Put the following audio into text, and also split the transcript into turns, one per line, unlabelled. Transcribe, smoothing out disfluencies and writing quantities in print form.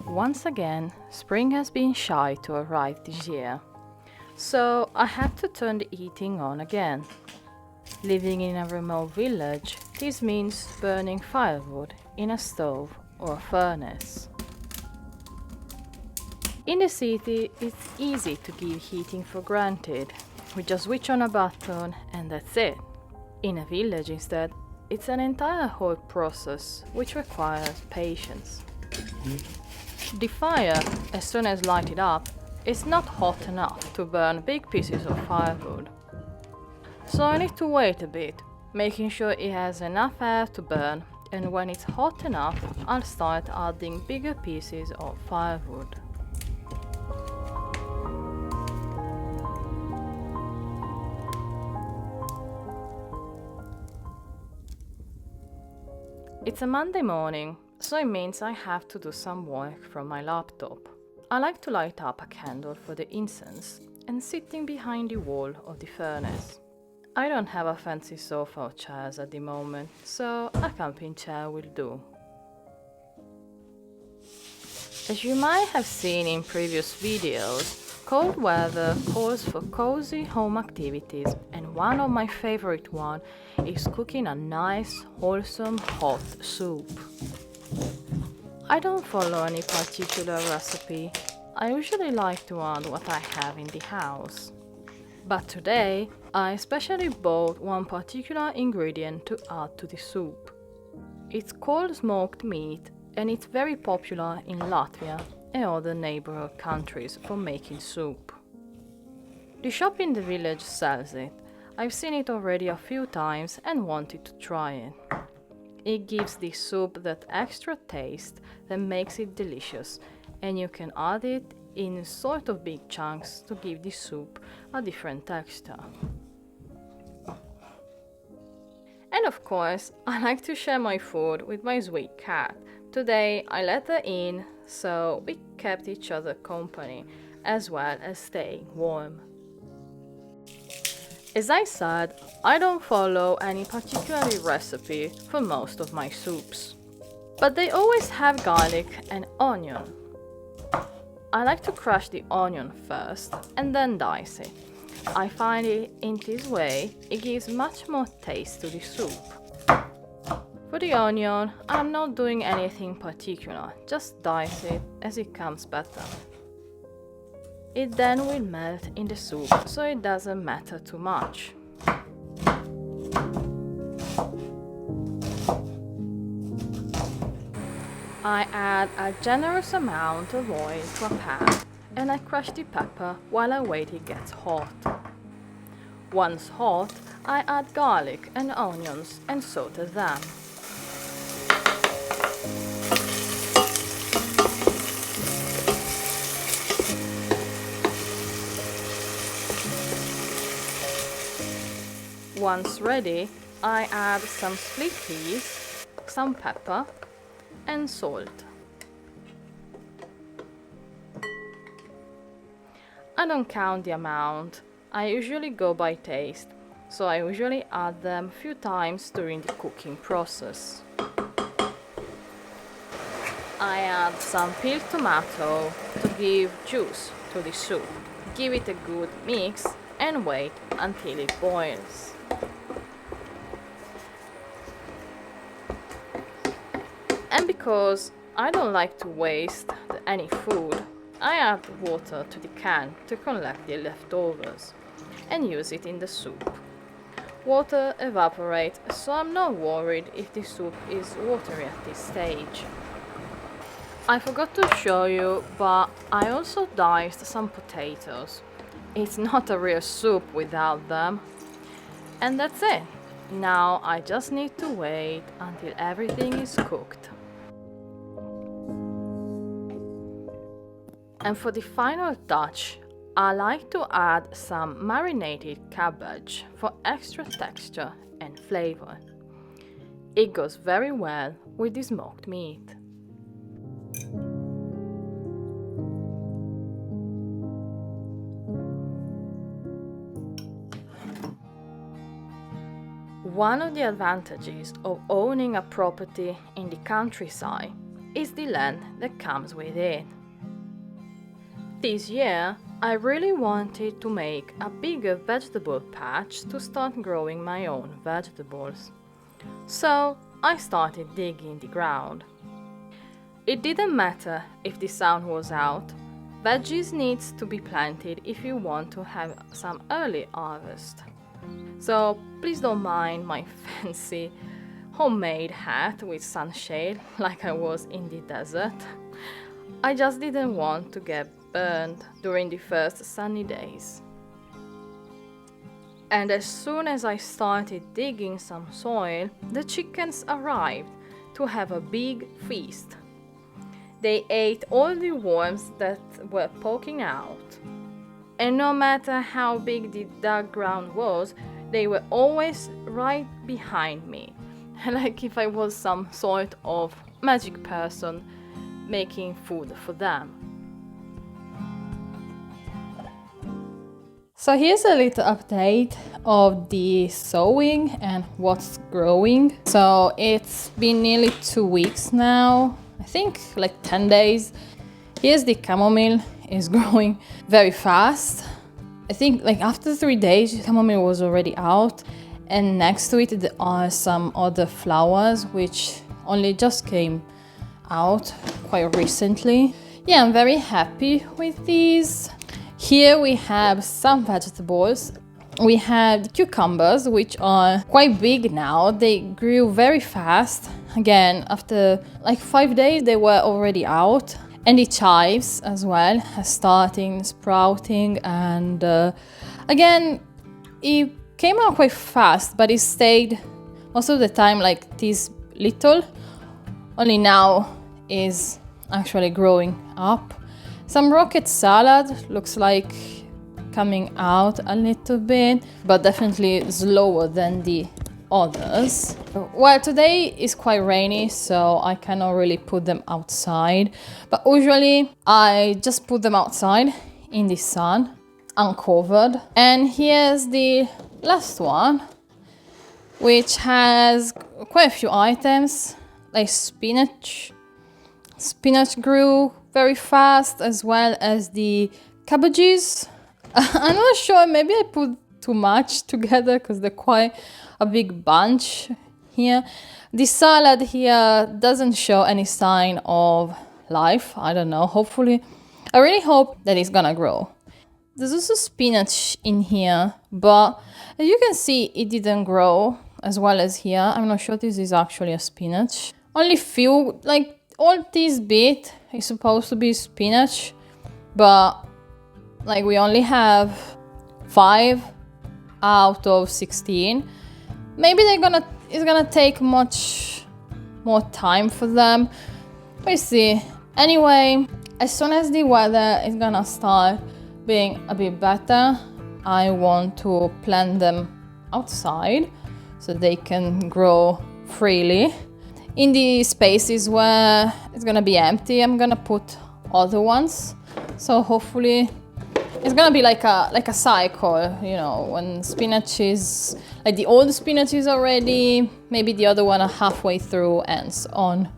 Once again, spring has been shy to arrive this year, so I had to turn the heating on again. Living in a remote village, this means burning firewood in a stove or a furnace. In the city, it's easy to give heating for granted. We just switch on a button and that's it. In a village instead, it's an entire whole process which requires patience. The fire, as soon as lighted up, is not hot enough to burn big pieces of firewood. So I need to wait a bit, making sure it has enough air to burn, and when it's hot enough, I'll start adding bigger pieces of firewood. It's a Monday morning, so it means I have to do some work from my laptop. I like to light up a candle for the incense and sitting behind the wall of the furnace. I don't have a fancy sofa or chairs at the moment, so a camping chair will do. As you might have seen in previous videos, cold weather calls for cozy home activities, and one of my favorite ones is cooking a nice, wholesome, hot soup. I don't follow any particular recipe. I usually like to add what I have in the house. But today, I especially bought one particular ingredient to add to the soup. It's called smoked meat, and it's very popular in Latvia and other neighborhood countries for making soup. The shop in the village sells it. I've seen it already a few times and wanted to try it. It gives the soup that extra taste that makes it delicious, and you can add it in sort of big chunks to give the soup a different texture. And of course, I like to share my food with my sweet cat. Today I let her in, so we kept each other company, as well as staying warm. As I said, I don't follow any particular recipe for most of my soups, but they always have garlic and onion. I like to crush the onion first and then dice it. I find it in this way it gives much more taste to the soup. For the onion, I'm not doing anything particular, just dice it as it comes better. It then will melt in the soup, so it doesn't matter too much. I add a generous amount of oil to a pan and I crush the pepper while I wait it gets hot. Once hot, I add garlic and onions and saute them. Once ready, I add some split peas, some pepper and salt. I don't count the amount, I usually go by taste, so I usually add them a few times during the cooking process. I add some peeled tomato to give juice to the soup. Give it a good mix and wait until it boils. And because I don't like to waste any food, I add water to the can to collect the leftovers and use it in the soup. Water evaporates, so I'm not worried if the soup is watery at this stage. I forgot to show you, but I also diced some potatoes. It's not a real soup without them. And that's it. Now I just need to wait until everything is cooked. And for the final touch, I like to add some marinated cabbage for extra texture and flavor. It goes very well with the smoked meat. One of the advantages of owning a property in the countryside is the land that comes with it. This year, I really wanted to make a bigger vegetable patch to start growing my own vegetables. So I started digging the ground. It didn't matter if the sun was out. Veggies needs to be planted if you want to have some early harvest. So please don't mind my fancy homemade hat with sunshade like I was in the desert. I just didn't want to get burned during the first sunny days. And as soon as I started digging some soil, the chickens arrived to have a big feast. They ate all the worms that were poking out. And no matter how big the dug ground was, they were always right behind me, like if I was some sort of magic person making food for them. So here's a little update of the sowing and what's growing. So it's been nearly 2 weeks now, I think like 10 days. Here's the chamomile, is growing very fast. I think like after 3 days, chamomile was already out, and next to it there are some other flowers which only just came out quite recently. Yeah, I'm very happy with these. Here we have some vegetables. We have cucumbers, which are quite big now. They grew very fast. Again, after like 5 days, they were already out. And the chives as well are starting sprouting. And again, it came out quite fast, but it stayed most of the time like this little. Only now is actually growing up. Some rocket salad looks like coming out a little bit, but definitely slower than the others. Well, today is quite rainy, so I cannot really put them outside, but usually I just put them outside in the sun, uncovered. And here's the last one, which has quite a few items, like spinach. Spinach grew very fast, as well as the cabbages. I'm not sure, maybe I put too much together because they're quite a big bunch here. The salad here doesn't show any sign of life. I don't know, hopefully. I really hope that it's gonna grow. There's also spinach in here, but as you can see, it didn't grow as well as here. I'm not sure this is actually a spinach. Only few, like all this bit is supposed to be spinach, but like we only have 5 out of 16. Maybe it's gonna take much more time for them. We'll see. Anyway, as soon as the weather is gonna start being a bit better, I want to plant them outside so they can grow freely. In the spaces where it's gonna be empty, I'm gonna put other ones. So hopefully it's gonna be like a cycle, you know, when spinach is, like the old spinach is already, maybe the other one are halfway through and so on.